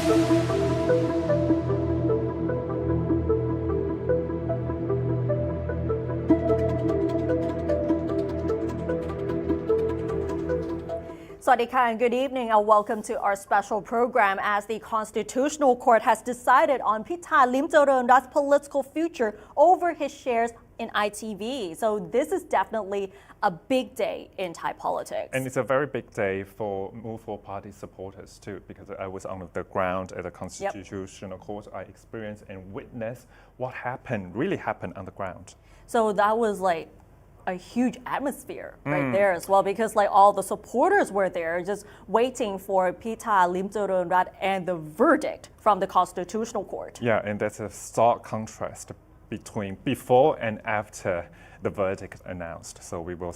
Swadika and good evening and welcome to our special program as the Constitutional Court has decided on Pita Limjaroenrat's political future over his shares in ITV. So this is definitely a big day in Thai politics. And it's a very big day for Move For Party supporters too, because I was on the ground at the Constitutional Court. I experienced and witnessed what really happened on the ground. So that was like a huge atmosphere right there as well, because like all the supporters were there just waiting for Pita Limjaroenrat and the verdict from the Constitutional Court. Yeah, and that's a stark contrast between before and after the verdict announced. So we will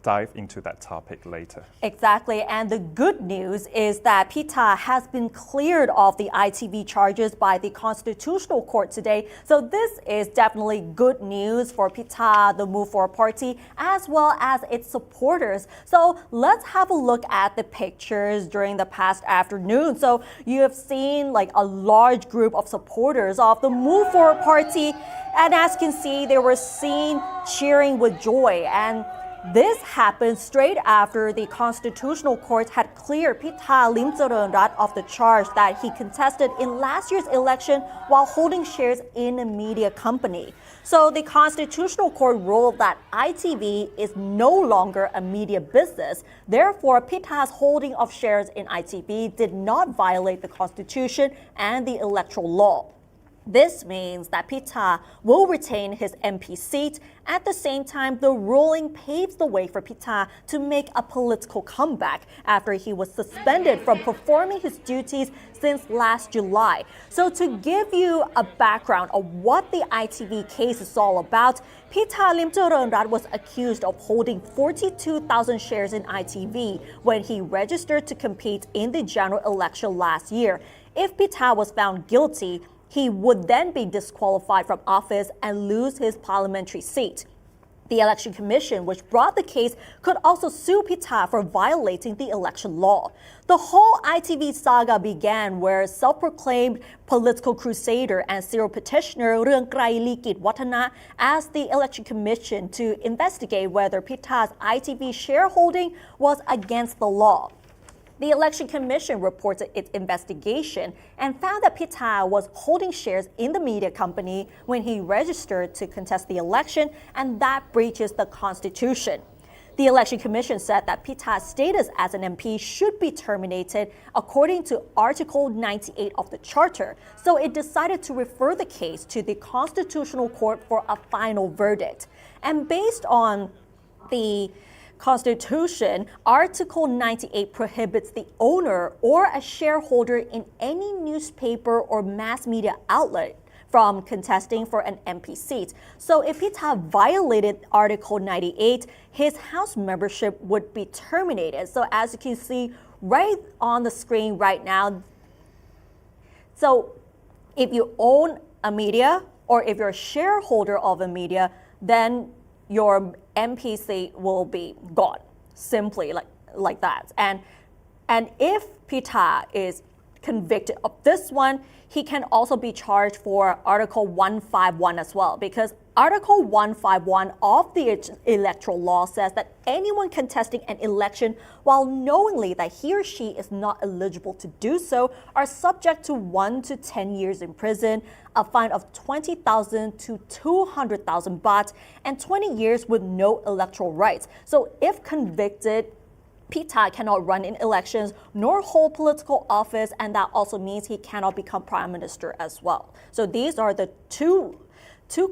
dive into that topic later. Exactly, and the good news is that Pita has been cleared of the ITV charges by the Constitutional Court today. So this is definitely good news for Pita, the Move For Party, as well as its supporters. So let's have a look at the pictures during the past afternoon. So you have seen like a large group of supporters of the Move For Party, and as you can see, they were seen cheering with joy. And this happened straight after the Constitutional Court had cleared Pita Limjaroenrat of the charge that he contested in last year's election while holding shares in a media company. So the Constitutional Court ruled that ITV is no longer a media business. Therefore, Pita's holding of shares in ITV did not violate the Constitution and the electoral law. This means that Pita will retain his MP seat. At the same time, the ruling paves the way for Pita to make a political comeback after he was suspended from performing his duties since last July. So to give you a background of what the ITV case is all about, Pita Limjaroenrat was accused of holding 42,000 shares in ITV when he registered to compete in the general election last year. If Pita was found guilty, he would then be disqualified from office and lose his parliamentary seat. The Election Commission, which brought the case, could also sue Pita for violating the election law. The whole ITV saga began where self-proclaimed political crusader and serial petitioner Ringkrai Likit Watana asked the Election Commission to investigate whether Pita's ITV shareholding was against the law. The Election Commission reported its investigation and found that Pita was holding shares in the media company when he registered to contest the election, and that breaches the Constitution. The Election Commission said that Pita's status as an MP should be terminated according to Article 98 of the Charter, so it decided to refer the case to the Constitutional Court for a final verdict. And based on the Constitution, Article 98 prohibits the owner or a shareholder in any newspaper or mass media outlet from contesting for an MP seat. So if Pita violated Article 98, his House membership would be terminated. So as you can see right on the screen right now, so if you own a media or if you're a shareholder of a media, then your MP seat will be gone, simply like that. And if Pita is convicted of this one, he can also be charged for Article 151 as well, because Article 151 of the electoral law says that anyone contesting an election while knowingly that he or she is not eligible to do so are subject to 1 to 10 years in prison, a fine of 20,000 to 200,000 baht, and 20 years with no electoral rights. So if convicted, Pita cannot run in elections nor hold political office, and that also means he cannot become prime minister as well. So these are the two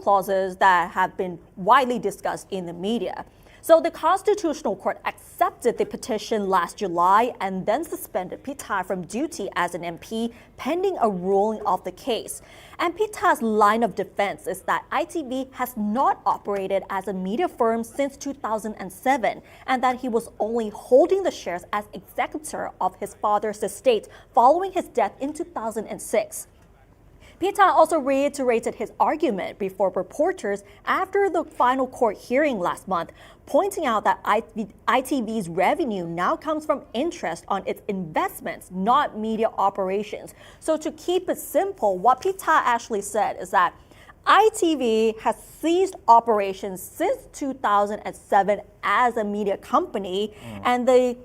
clauses that have been widely discussed in the media. So the Constitutional Court accepted the petition last July and then suspended Pita from duty as an MP pending a ruling of the case. And Pita's line of defense is that ITV has not operated as a media firm since 2007 and that he was only holding the shares as executor of his father's estate following his death in 2006. Pita also reiterated his argument before reporters after the final court hearing last month, pointing out that ITV's revenue now comes from interest on its investments, not media operations. So to keep it simple, what Pita actually said is that ITV has ceased operations since 2007 as a media company, and the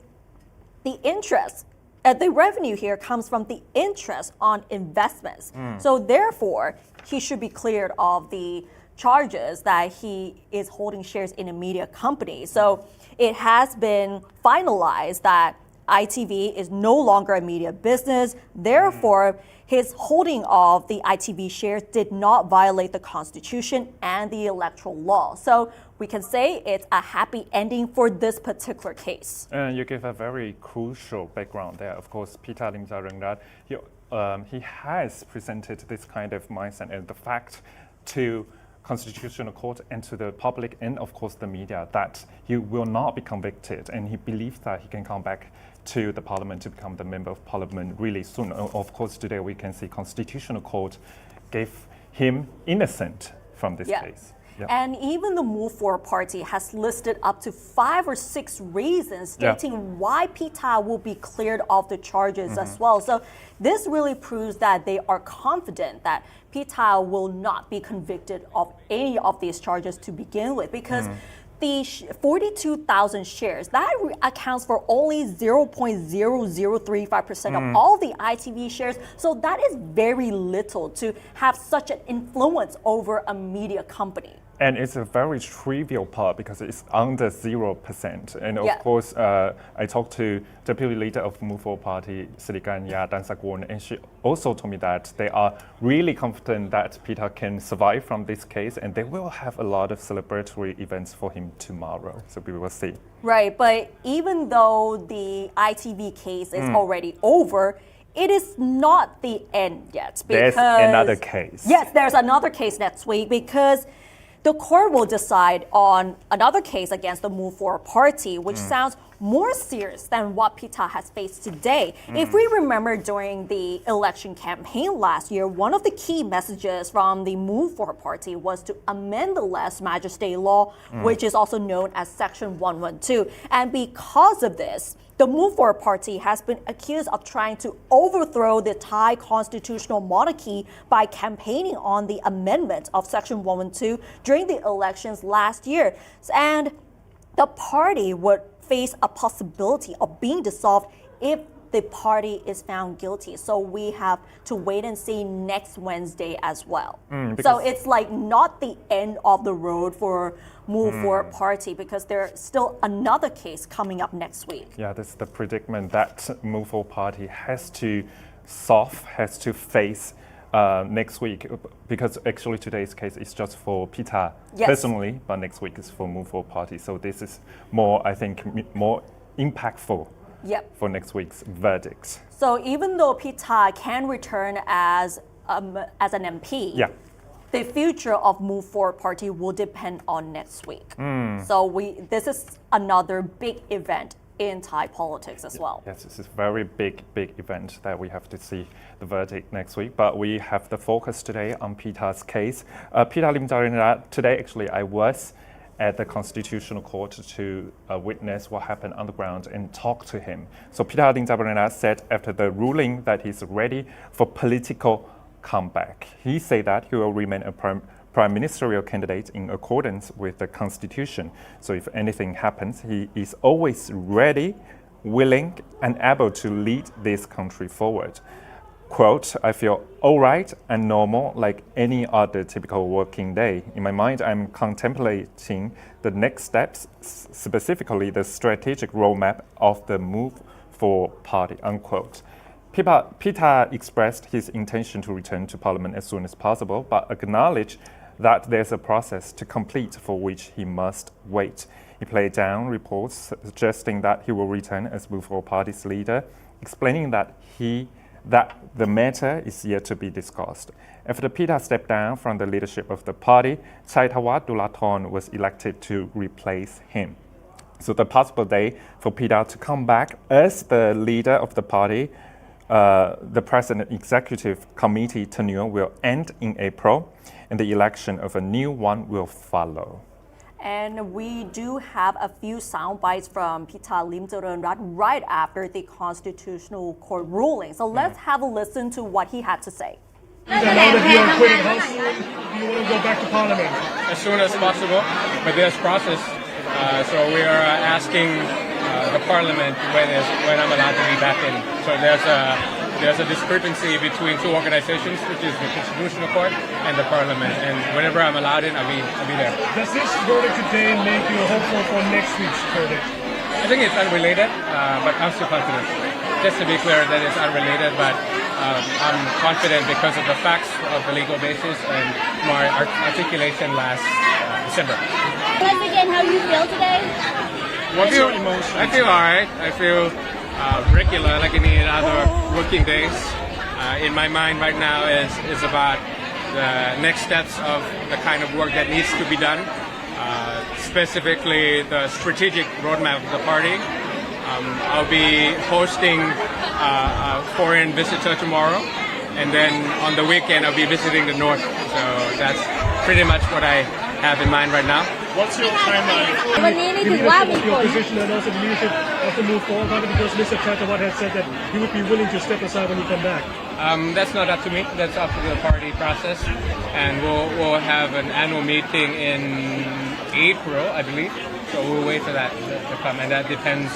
interest, the revenue here comes from the interest on investments. So therefore, he should be cleared of the charges that he is holding shares in a media company. So it has been finalized that ITV is no longer a media business. Therefore, his holding of the ITV shares did not violate the Constitution and the electoral law. So we can say it's a happy ending for this particular case. And you give a very crucial background there. Of course, Pita Limjaroenrat, he has presented this kind of mindset and the fact to Constitutional Court and to the public and of course the media that he will not be convicted, and he believes that he can come back to the parliament to become the member of parliament really soon. Of course, today we can see Constitutional Court gave him innocent from this case. Yeah. And even the Move Forward Party has listed up to 5 or 6 reasons stating why Pita will be cleared of the charges as well. So this really proves that they are confident that Pita will not be convicted of any of these charges to begin with, because the 42,000 shares, that accounts for only 0.0035% of all the ITV shares. So that is very little to have such an influence over a media company. And it's a very trivial part because it's under 0%. And of course, I talked to Deputy Leader of Move Forward Party, Sirikanya Dansakun, and she also told me that they are really confident that Pita can survive from this case, and they will have a lot of celebratory events for him tomorrow. So we will see. Right, but even though the ITV case is already over, it is not the end yet. Because there's another case. Yes, there's another case next week, because the court will decide on another case against the Move Forward Party, which sounds more serious than what Pita has faced today. If we remember during the election campaign last year, one of the key messages from the Move Forward Party was to amend the lèse majesté law, which is also known as Section 112. And because of this, the Move Forward Party has been accused of trying to overthrow the Thai constitutional monarchy by campaigning on the amendment of Section 112 during the elections last year. And the party would face a possibility of being dissolved if the party is found guilty. So we have to wait and see next Wednesday as well. So it's like not the end of the road for Move Forward Party, because there's still another case coming up next week. Yeah, that's the predicament that Move Forward Party has to solve, has to face next week, because actually today's case is just for Pita personally, but next week is for Move Forward Party. So this is more, I think, more impactful for next week's verdicts. So even though Pita can return as an MP, the future of Move Forward Party will depend on next week. So this is another big event in Thai politics as well. Yes, this is a very big event that we have to see the verdict next week. But we have the focus today on Pita's case. Pita Limjaroenrat, today actually I was at the Constitutional Court to witness what happened on the ground and talk to him. So Pita Limjaroenrat said after the ruling that he's ready for political comeback. He said that he will remain a prime ministerial candidate in accordance with the Constitution. So if anything happens, he is always ready, willing, and able to lead this country forward. Quote, I feel all right and normal like any other typical working day. In my mind, I'm contemplating the next steps, specifically the strategic roadmap of the Move Forward Party, unquote. Pita expressed his intention to return to Parliament as soon as possible, but acknowledged that there's a process to complete for which he must wait. He played down reports suggesting that he will return as Move Forward Party's leader, explaining that the matter is yet to be discussed. After Pita stepped down from the leadership of the party, Chaitawat Dulathorn was elected to replace him. So the possible day for Pita to come back as the leader of the party the President Executive Committee tenure will end in April, and the election of a new one will follow. And we do have a few sound bites from Pita Limjaroenrat right after the Constitutional Court ruling. So let's have a listen to what he had to say. Now that you are quitting, how soon do you want to go back to Parliament? As soon as possible, but there's process. So we are asking the Parliament when I'm allowed to be back in. So there's a discrepancy between two organizations, which is the Constitutional Court and the Parliament. And whenever I'm allowed in, I'll be there. Does this verdict today make you hopeful for next week's verdict? I think it's unrelated, but I'm still confident. Just to be clear, that it's unrelated, but I'm confident because of the facts of the legal basis and my articulation last December. Once again, how you feel today? I feel all right. I feel regular, like any other working days. In my mind right now is about the next steps of the kind of work that needs to be done, specifically the strategic roadmap of the party. I'll be hosting a foreign visitor tomorrow, and then on the weekend I'll be visiting the north. So that's pretty much what I have in mind right now. What's your timeline? วันนี้นี่ถือว่ามีผ Your ล position and also the leadership of the move forward, because Mr. Chakravarti had said that he would be willing to step aside when you come back. That's not up to me. That's up to the party process, and we'll have an annual meeting in April, I believe. So we'll wait for that to come, and that depends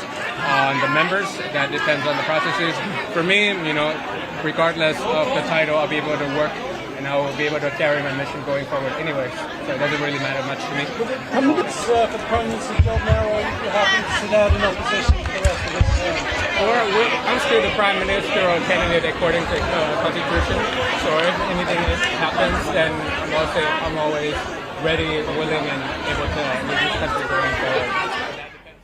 on the members. That depends on the processes. For me, regardless of the title, I'll be able to work, and I will be able to carry my mission going forward anyways. So it doesn't really matter much to me. Candidates for the Prime Minister's job now, or are you happy to sit out in opposition for the rest of this term? I'm still the Prime Ministerial candidate according to the Constitution. So if anything happens, then I'm always ready, willing, and able to lead this country going forward.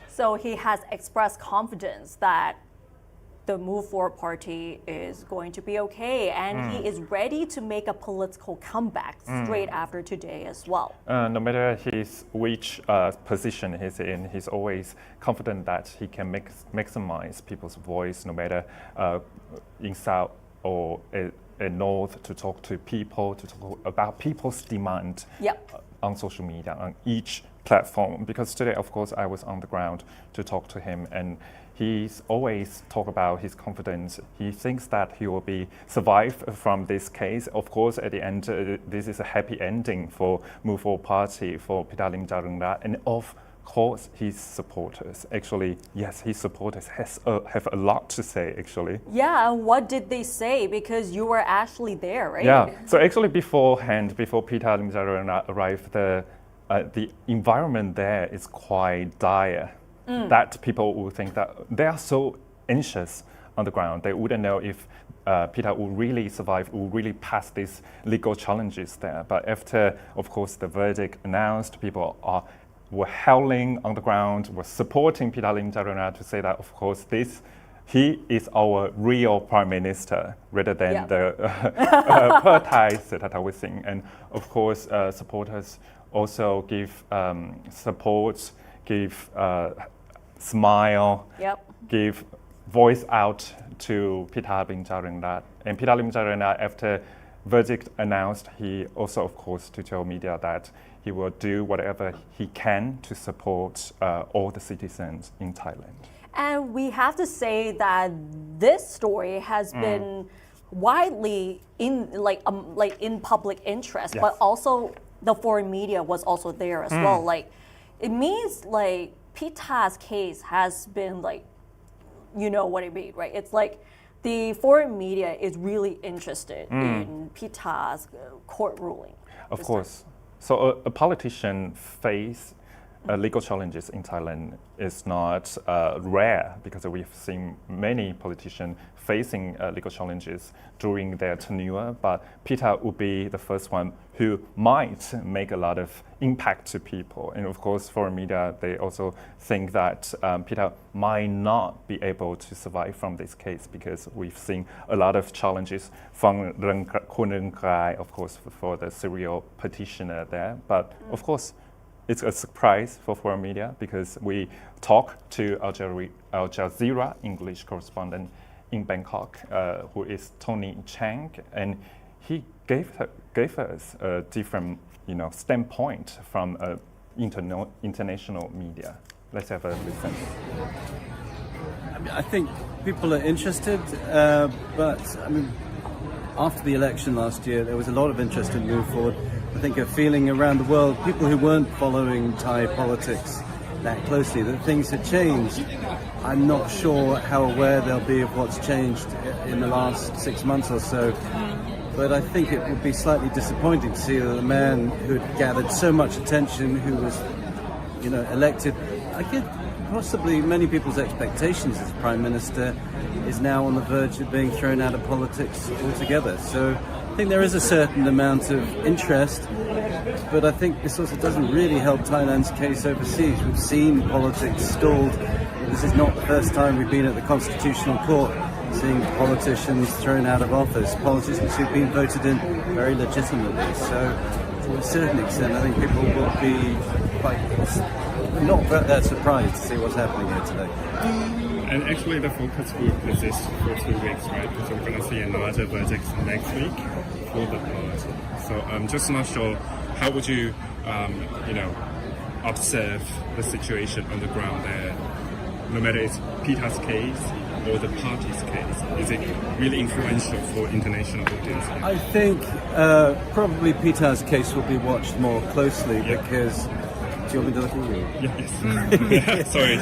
So he has expressed confidence that the Move Forward Party is going to be okay, and he is ready to make a political comeback straight after today as well. No matter which position he's in, he's always confident that he can maximize people's voice, no matter in South or North, to talk to people, to talk about people's demand on social media, on each platform. Because today, of course, I was on the ground to talk to him, and he's always talk about his confidence. He thinks that he will be survive from this case. Of course, at the end, this is a happy ending for Move Forward Party, for Pita Limjaroenrat, and of course, his supporters. Actually, yes, his supporters have a lot to say, actually. Yeah, and what did they say? Because you were actually there, right? Yeah, so actually beforehand, before Pita Limjaroenrat arrived, the environment there is quite dire. That people would think that they are so anxious on the ground. They wouldn't know if Pita will really survive, will really pass these legal challenges there. But after, of course, the verdict announced, people were howling on the ground, were supporting Pita Limjaroenrat to say that, of course, he is our real prime minister rather than the Thai that I was saying. And of course, supporters also give support, give smile, give voice out to Pita Limjaroenrat. And Pita Limjaroenrat, after verdict announced, he also, of course, to tell media that he will do whatever he can to support all the citizens in Thailand. And we have to say that this story has been widely in public interest, but also the foreign media was also there as well. It means Pita's case has been you know what I mean, right? It's the foreign media is really interested in Pita's court ruling. Of course. So a politician face legal challenges in Thailand is not rare, because we've seen many politicians facing legal challenges during their tenure, but Pita would be the first one who might make a lot of impact to people. And of course, foreign media, they also think that Pita might not be able to survive from this case, because we've seen a lot of challenges from Kun Rai, of course, for the serial petitioner there. But of course, it's a surprise for foreign media, because we talked to Al Jazeera English correspondent in Bangkok, who is Tony Chang, and he gave us a different, standpoint from international media. Let's have a listen. I think people are interested, but after the election last year, there was a lot of interest in Move Forward. I think a feeling around the world, people who weren't following Thai politics that closely, that things had changed. I'm not sure how aware they'll be of what's changed in the last 6 months or so. But I think it would be slightly disappointing to see that a man who'd gathered so much attention, who was, elected, I get possibly many people's expectations as Prime Minister, is now on the verge of being thrown out of politics altogether. So I think there is a certain amount of interest, but I think this also doesn't really help Thailand's case overseas. We've seen politics stalled. This is not the first time we've been at the Constitutional Court seeing politicians thrown out of office, politicians who've been voted in very legitimately. So to a certain extent, I think people will be quite not that surprised to see what's happening here today. And actually the focus will persist for 2 weeks, right? So we're going to see another verdict next week for the party. So I'm just not sure, how would you, observe the situation on the ground there, no matter it's Pita's case or the party's case? Is it really influential for international audience? I think probably Pita's case will be watched more closely because... Do you want me to look at you? Yes. sorry.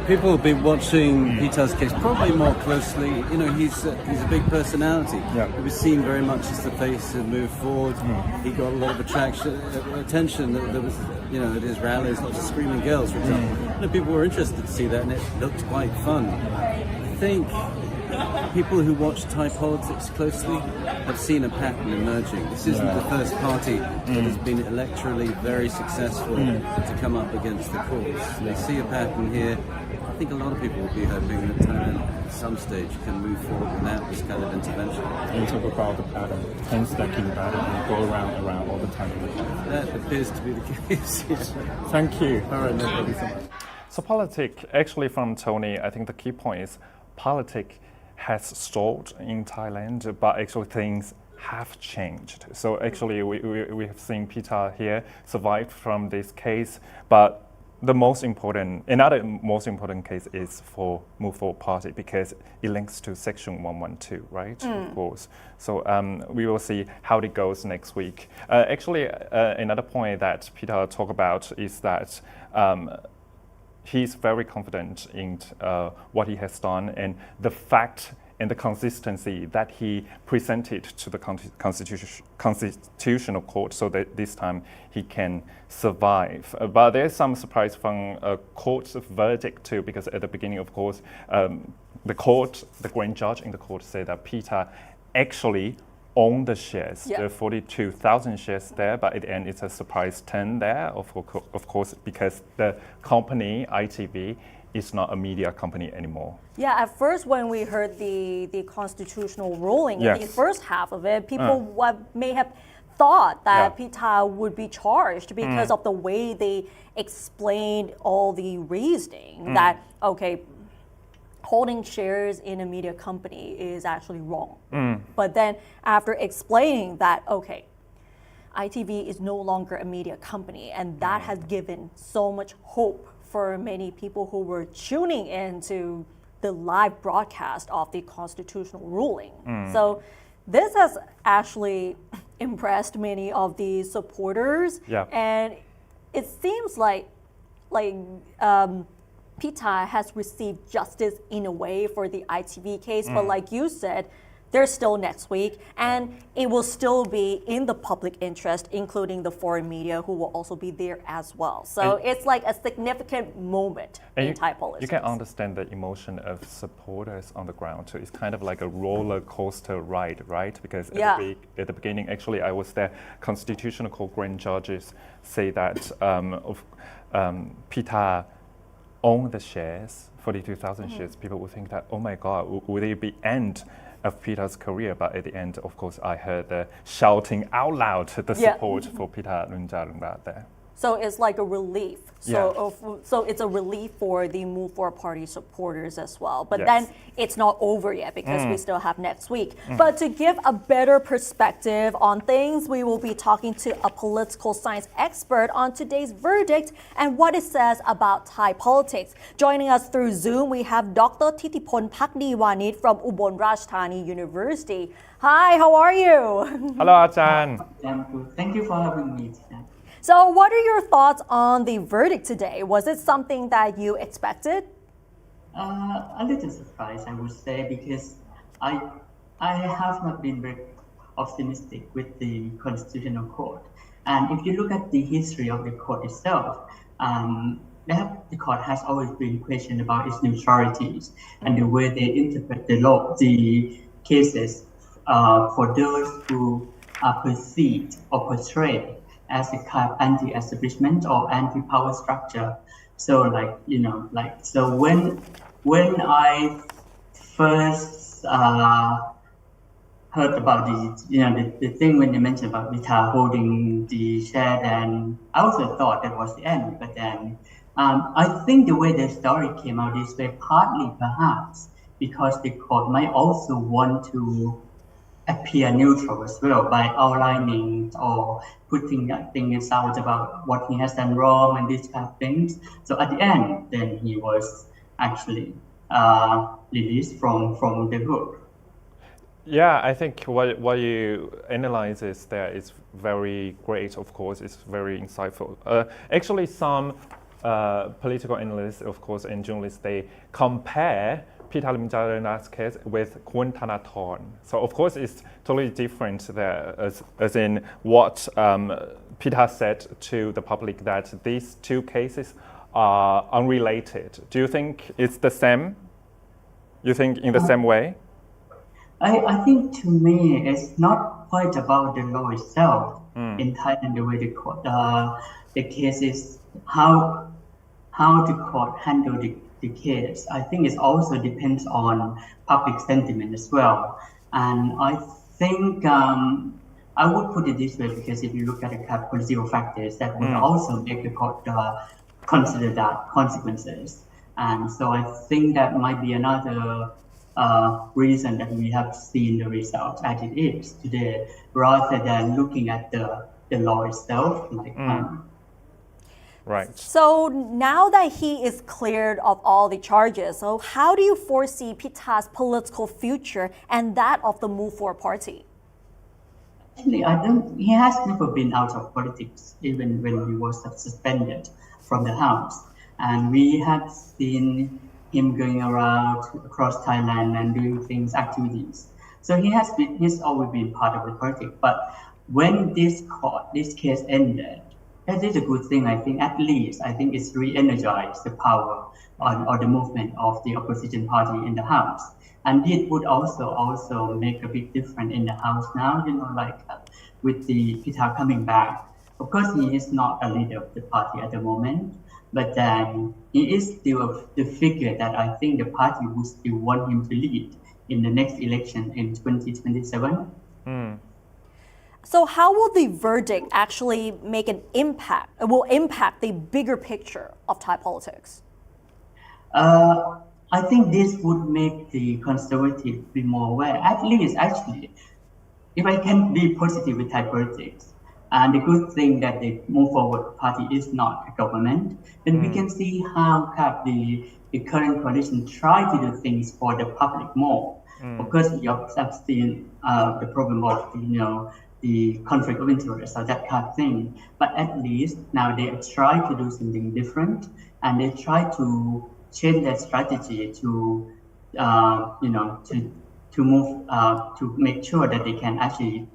People will be watching Pita's case probably more closely. He's a big personality. Yeah. He was seen very much as the face of Move Forward. He got a lot of attention. There was, at his rallies, lots of screaming girls, for example. People were interested to see that, and it looked quite fun. I think people who watch Thai politics closely have seen a pattern emerging. This isn't the first party that has been electorally very successful to come up against the courts. They see a pattern here. I think a lot of people will be hoping that Thailand at some stage can move forward without this kind of intervention. You talk about the pattern, 10 stacking pattern, and go around all the time. That appears to be the case. Thank you. All right, no problem so much. So politics, actually from Tony, I think the key point is politics has stalled in Thailand, but actually things have changed. So actually we have seen Pita here survive from this case, but another most important case is for Move Forward Party because it links to Section 112, right? Of course. So we will see how it goes next week. Actually, another point that Pita talked about is that he's very confident in what he has done and the fact and the consistency that he presented to the Constitutional Court so that this time he can survive. But there's some surprise from a court's verdict too, because at the beginning, of course, the grand judge in the court said that Pita actually own the shares. There are 42,000 shares there, but at the end it's a surprise 10 there, of course, because the company, ITV, is not a media company anymore. Yeah, at first when we heard the constitutional ruling in the first half of it, people may have thought that Pita would be charged because of the way they explained all the reasoning that, okay, holding shares in a media company is actually wrong. But then after explaining that, okay, ITV is no longer a media company, and that has given so much hope for many people who were tuning into the live broadcast of the constitutional ruling. So this has actually impressed many of the supporters, and it seems like Pita has received justice in a way for the ITV case, but like you said, there's still next week, and it will still be in the public interest, including the foreign media who will also be there as well. So it's like a significant moment in Thai politics. You can understand the emotion of supporters on the ground too. It's kind of like a roller coaster ride, right? Because at the beginning, actually, I was there. Constitutional Court grand judges say that Pita own the shares, 42,000 shares. People would think that, oh my God, would it be end of Pita's career? But at the end, of course, I heard the shouting out loud the support for Pita Limjaroenrat there. So it's like a relief. Yeah. So it's a relief for the Move Forward Party supporters as well. But Yes. then it's not over yet because we still have next week. But to give a better perspective on things, we will be talking to a political science expert on today's verdict and what it says about Thai politics. Joining us through Zoom, we have Dr. Thitithipon Pakdiwanit from Ubon Ratchathani University. Hi, how are you? Hello อาจารย์ I'm good. Thank you for having me today. So, what are your thoughts on the verdict today? Was it something that you expected? A little surprised, I would say, because I have not been very optimistic with the Constitutional Court. And if you look at the history of the court itself, the court has always been questioned about its neutralities and the way they interpret the law, the cases for those who are perceived or portrayed as a kind of anti-establishment or anti-power structure. So so when I first heard about the thing when you mentioned about Pita holding the chair, then I also thought that was the end. But then I think the way the story came out this way, partly perhaps because the court might also want to appear neutral as well by outlining or putting things out about what he has done wrong and these kind of things. So at the end, then he was actually released from the group. Yeah, I think what you analyze is that it's very great, of course, it's very insightful. Actually, some political analysts, of course, and journalists, they compare Pita Limjaroenrat's case with Kun Thanathorn. So, of course, it's totally different there, as in what Pita said to the public that these two cases are unrelated. Do you think it's the same? You think in the same way? I think to me it's not quite about the law itself in Thailand, the way the case is how the court handle the case. I think it also depends on public sentiment as well. And I think I would put it this way, because if you look at the political factors, that would also make the court consider that consequences. And so I think that might be another reason that we have seen the result as it is today, rather than looking at the law itself. Right. So now that he is cleared of all the charges, so how do you foresee Pita's political future and that of the Move Forward Party? Actually, he has never been out of politics, even when he was suspended from the House. And we have seen him going around across Thailand and doing activities. So he's always been part of the politics. But when this case ended, that is a good thing, I think. At least, I think it's re-energized the power or the movement of the opposition party in the House. And it would also make a big difference in the House now, with the Pita coming back. Of course, he is not a leader of the party at the moment, but then he is still the figure that I think the party would still want him to lead in the next election in 2027. So how will the verdict actually make an impact? It will impact the bigger picture of Thai politics. I think this would make the conservative be more aware. At least, actually, if I can be positive with Thai politics, and the good thing that the Move Forward Party is not a government, then we can see how the current coalition try to do things for the public more. Of course, you have seen the problem of the conflict of interest or that kind of thing. But at least now they try to do something different, and they try to change their strategy to move to make sure that they can actually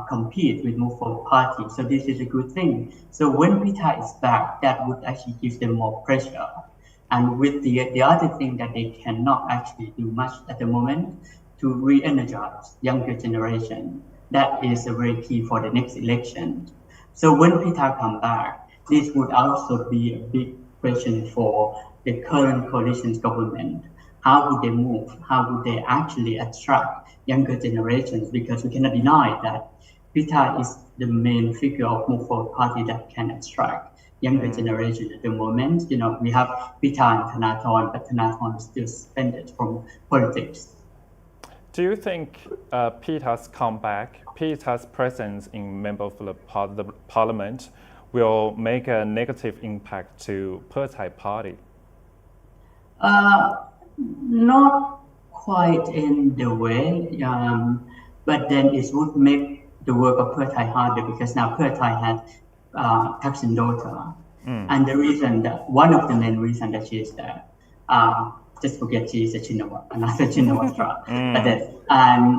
compete with Move Forward Party. So this is a good thing. So when Pita is back, that would actually give them more pressure. And with the other thing that they cannot actually do much at the moment to re-energize younger generation. That is a very key for the next election. So when Pita come back, this would also be a big question for the current coalition's government. How would they move? How would they actually attract younger generations? Because we cannot deny that Pita is the main figure of Move Forward Party that can attract younger generation at the moment. We have Pita and Thanathorn, but Thanathorn is still suspended from politics. Do you think Pita's comeback, Pita's presence in member of the parliament will make a negative impact to Pheu Thai party? Not quite in the way, but then it would make the work of Pheu Thai harder because now Pheu Thai has Thaksin daughter. And the reason that, one of the main reasons that she is there, just forget she is a Chinawat, another Chinawat tribe. But then,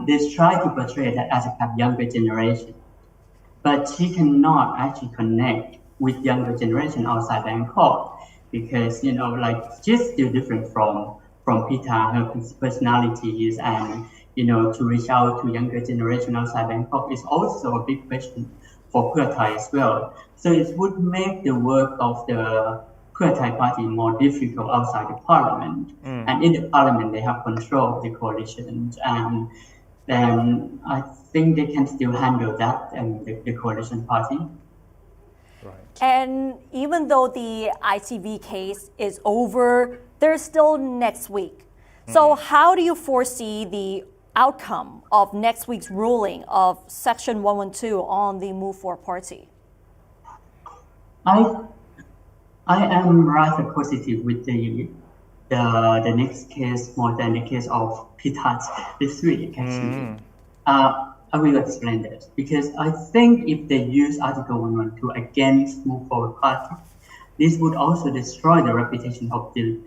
they try to portray that as a kind of younger generation. But she cannot actually connect with younger generation outside Bangkok because, she's still different from Pita, her personalities, and, to reach out to younger generation outside Bangkok is also a big question for Pheu Thai as well. So it would make the work of the Pheu Thai party more difficult outside the parliament. And in the parliament, they have control of the coalition. And then I think they can still handle that and the coalition party. Right. And even though the ITV case is over, there's still next week. So how do you foresee the outcome of next week's ruling of Section 112 on the Move For party? I am rather positive with the next case more than the case of Pita this week, actually. I will explain that because I think if they use Article 112 against Move Forward Party, this would also destroy the reputation of the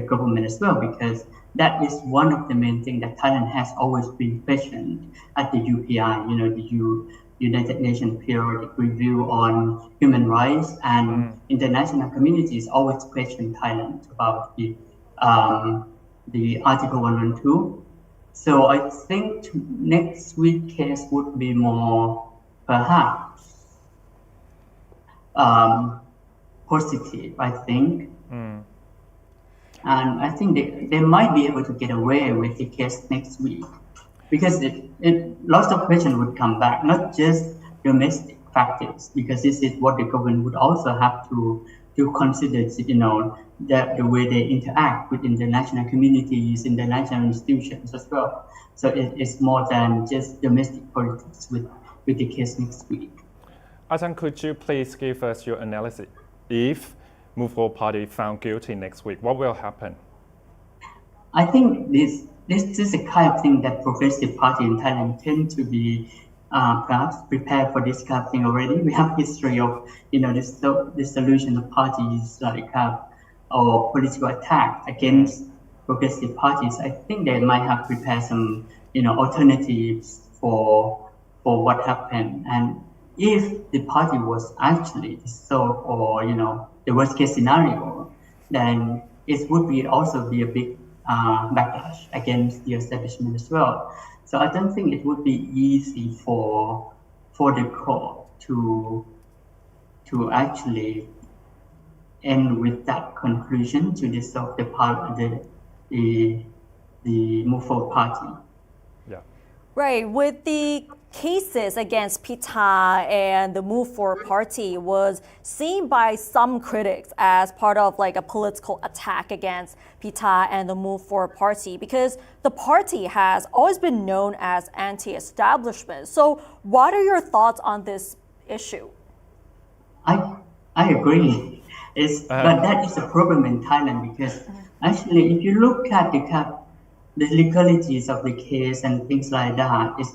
government as well, because that is one of the main things that Thailand has always been questioned at the UPI, the United Nations Periodic Review on Human Rights, and international communities always question Thailand about the Article 112. So I think next week's case would be more, perhaps, positive, I think. And I think they might be able to get away with the case next week because lots of questions would come back, not just domestic factors, because this is what the government would also have to consider, the way they interact with international communities, international institutions as well. So it's more than just domestic politics with the case next week. Ajahn, could you please give us your analysis? If Move For party found guilty next week, what will happen? I think this is a kind of thing that progressive party in Thailand tend to be perhaps prepared for this kind of thing already. We have history of this solution of parties or political attack against progressive parties. I think they might have prepared some alternatives for what happened. And if the party was actually dissolved or the worst case scenario, then it would also be a big backlash against the establishment as well. So I don't think it would be easy for the court to actually end with that conclusion to dissolve the Move For party. Yeah. Right. With the cases against Pita and the Move For party was seen by some critics as part of a political attack against Pita and the Move For party, because the party has always been known as anti-establishment. So what are your thoughts on this issue? I agree. But that is a problem in Thailand because actually if you look at the legalities of the case and things like that, it's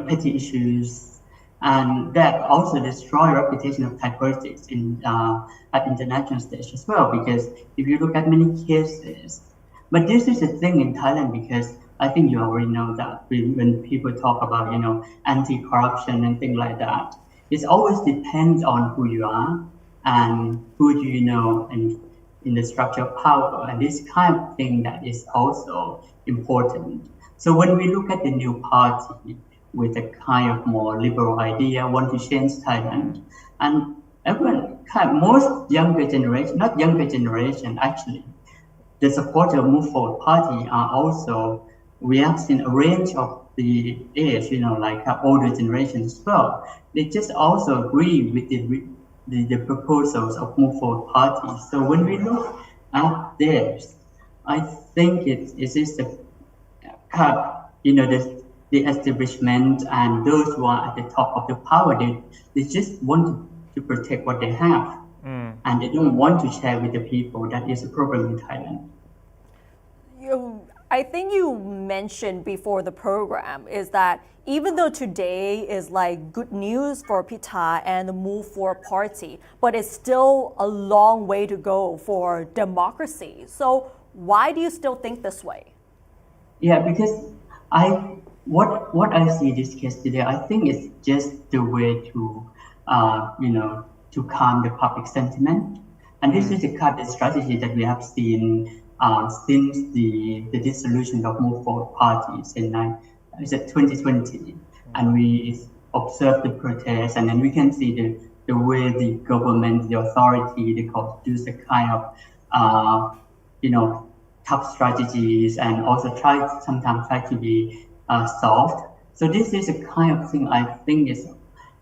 petty issues, and that also destroy reputation of Thai politics at international stage as well. Because if you look at many cases, but this is a thing in Thailand because I think you already know that when people talk about anti-corruption and things like that, it always depends on who you are and who do you know and in the structure of power, and this kind of thing that is also important. So when we look at the new party with a kind of more liberal idea, want to change Thailand, and everyone, most younger generation, not younger generation actually, the supporter of Move Forward party are also, we have seen a range of the age, older generations as well. They just also agree with the proposals of Move Forward Party. So when we look at this, I think it is the the establishment and those who are at the top of the power, they just want to protect what they have, and they don't want to share with the people. That is a problem in Thailand. I think you mentioned before the program is that even though today is like good news for Pita and the Move Forward Party, but it's still a long way to go for democracy. So why do you still think this way? Yeah, because what I see this case today, I think it's just the way to to calm the public sentiment, and this is the kind of strategy that we have seen since the dissolution of Move Forward parties in 2020, and we observe the protests, and then we can see the way the government, the authority, they use a kind of tough strategies, and also sometimes try to be soft. So this is a kind of thing I think is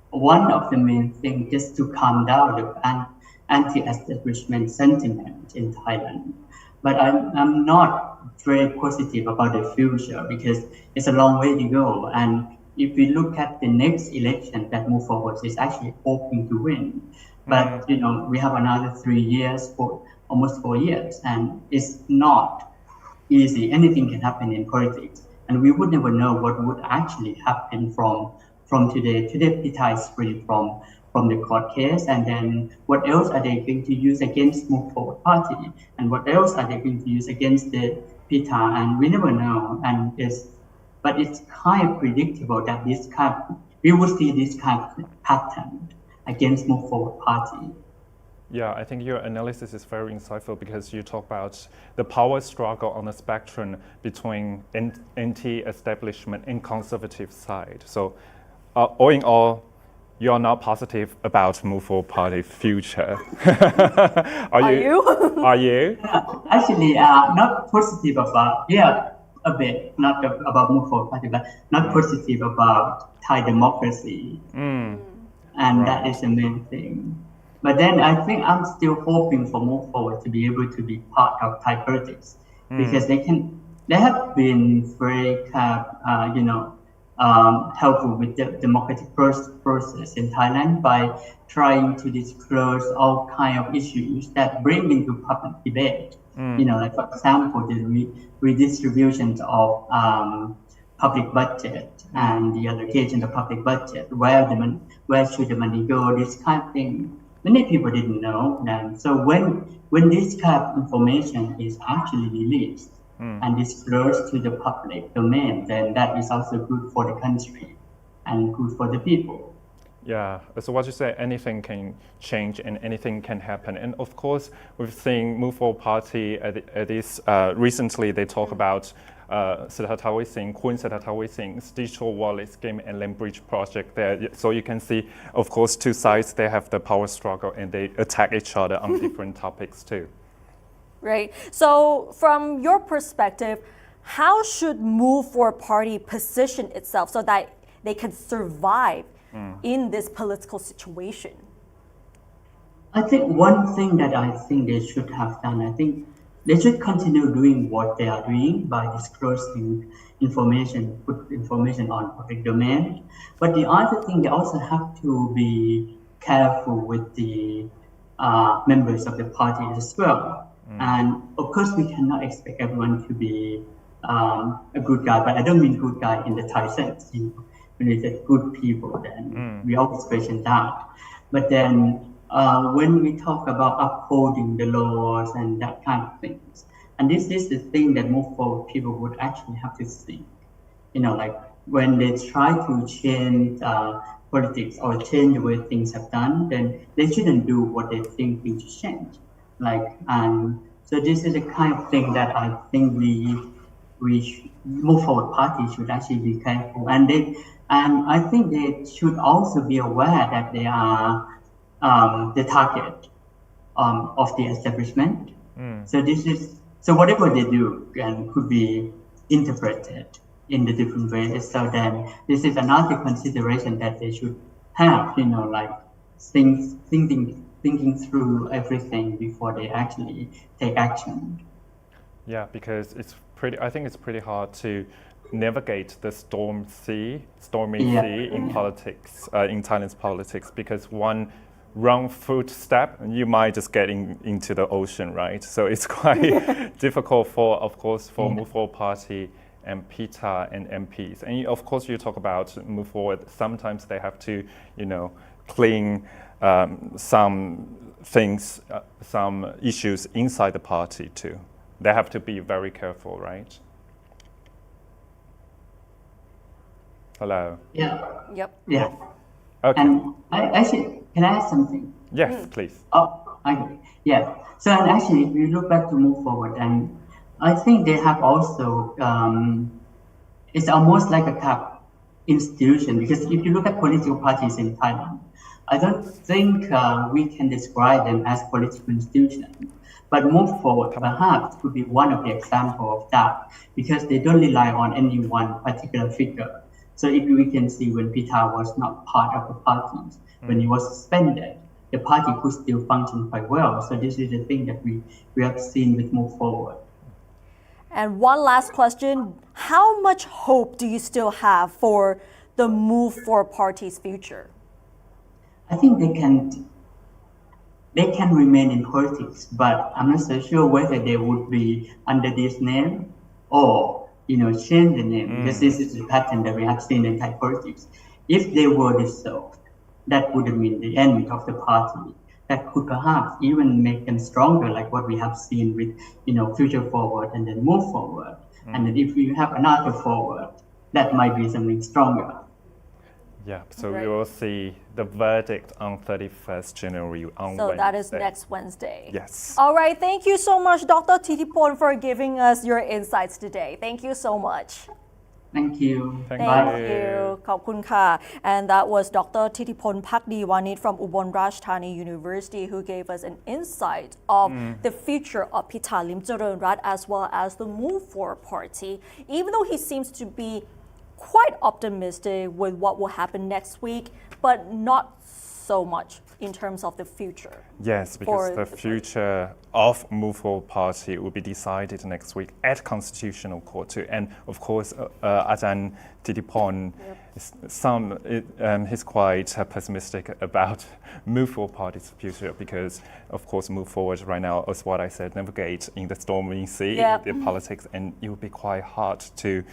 one of the main things just to calm down the anti-establishment sentiment in Thailand. But I'm not very positive about the future because it's a long way to go. And if we look at the next election that Move Forward is actually hoping to win, but we have another 3 years, almost 4 years, and it's not easy. Anything can happen in politics, and we would never know what would actually happen from today. Today, Pita is free from the court case, and then what else are they going to use against Move Forward Party, and what else are they going to use against the Pita, and we never know. But it's kind of predictable that we will see this kind of pattern against Move Forward Party. Yeah, I think your analysis is very insightful because you talk about the power struggle on the spectrum between anti-establishment and conservative side. So all in all, you are not positive about Move Forward Party future. Are you? Are you? Actually, not positive about, a bit, not about Move Forward Party, but not positive about Thai democracy. And that is the main thing. But then I think I'm still hoping for Move Forward to be able to be part of Thai politics because they have been very helpful with the democratic process in Thailand by trying to disclose all kind of issues that bring into public debate. Like for example, the redistribution of public budget and the allocation of public budget, where should the money go, this kind of thing. Many people didn't know that. So when this kind of information is actually released and disclosed to the public domain, then that is also good for the country and good for the people. Yeah, so what you say, anything can change and anything can happen. And of course, we've seen Move Forward Party at this, recently they talk about Queen Sing's digital wallet scheme and land bridge project there. So you can see, of course, two sides, they have the power struggle and they attack each other on different topics too. Right. So from your perspective, how should Move Forward Party position itself so that they can survive in this political situation? I think one thing that I think they should have done, I think they should continue doing what they are doing by disclosing information, put information on public domain. But the other thing, they also have to be careful with the members of the party as well. And of course, we cannot expect everyone to be a good guy, but I don't mean good guy in the Thai sense. When we say good people, then we always question that. But then when we talk about upholding the laws and that kind of things, and this is the thing that Move Forward people would actually have to think. Like when they try to change politics or change the way things have done, then they shouldn't do what they think things should change. So this is the kind of thing that I think we Move Forward party should actually be careful, and I think they should also be aware that they are the target of the establishment. So whatever they do could be interpreted in the different ways. So then this is another consideration that they should have. thinking through everything before they actually take action. Yeah, because I think it's pretty hard to navigate the stormy sea in politics, in Thailand's politics, because one wrong footstep, you might just get into the ocean, right? So it's quite difficult of course, for Move Forward Party and Pita and MPs. And of course, you talk about Move Forward. Sometimes they have to, clean some things, some issues inside the party too. They have to be very careful, right? Hello. Yeah. Yep. Yeah. Okay. And can I add something? Yes, please. Oh, okay. Yeah. So and actually, if you look back to Move Forward, and I think they have also, it's almost like a cap institution, because if you look at political parties in Thailand, I don't think we can describe them as political institutions. But Move Forward perhaps could be one of the examples of that, because they don't rely on any one particular figure. So if we can see when Pita was not part of the party, when he was suspended, the party could still function quite well. So this is the thing that we have seen with Move Forward. And one last question, how much hope do you still have for the Move Forward Party's future? I think they can remain in politics, but I'm not so sure whether they would be under this name or change the name, because this is the pattern that we have seen in Thai politics. If they were dissolved, that would mean the end of the party. That could perhaps even make them stronger, like what we have seen with Future Forward and then Move Forward. And then if you have another forward, that might be something stronger. Yeah, so Right. we will see the verdict on 31st January on So Wednesday. that is next Wednesday. Yes. All right, thank you so much, Dr. Thitiphon, for giving us your insights today. Thank you so much. Thank you. Thank Thank you. you. ขอบคุณค่ะ And that was Dr. Thitiphon Pakdiwanit from Ubon Ratchathani University, who gave us an insight of the future of Pita Limjaroenrat as well as the Move Forward Party. Even though he seems to be quite optimistic with what will happen next week, but not so much in terms of the future. Yes, because for the future of Move Forward Party will be decided next week at Constitutional Court too. And of course, Ajahn Thitiphon, he's quite pessimistic about Move Forward Party's future, because of course Move Forward right now, as what I said, navigate in the stormy sea, the politics, and it will be quite hard to,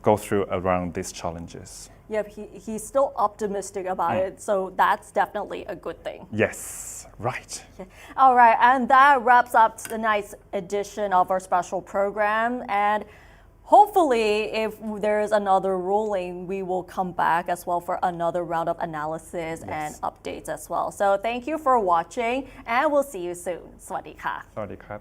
go through around these challenges. Yep, he's still optimistic about it, so that's definitely a good thing. Yes, right. All right, and that wraps up tonight's edition of our special program. And hopefully, if there is another ruling, we will come back as well for another round of analysis and updates as well. So thank you for watching, and we'll see you soon. สวัสดีค่ะ สวัสดีครับ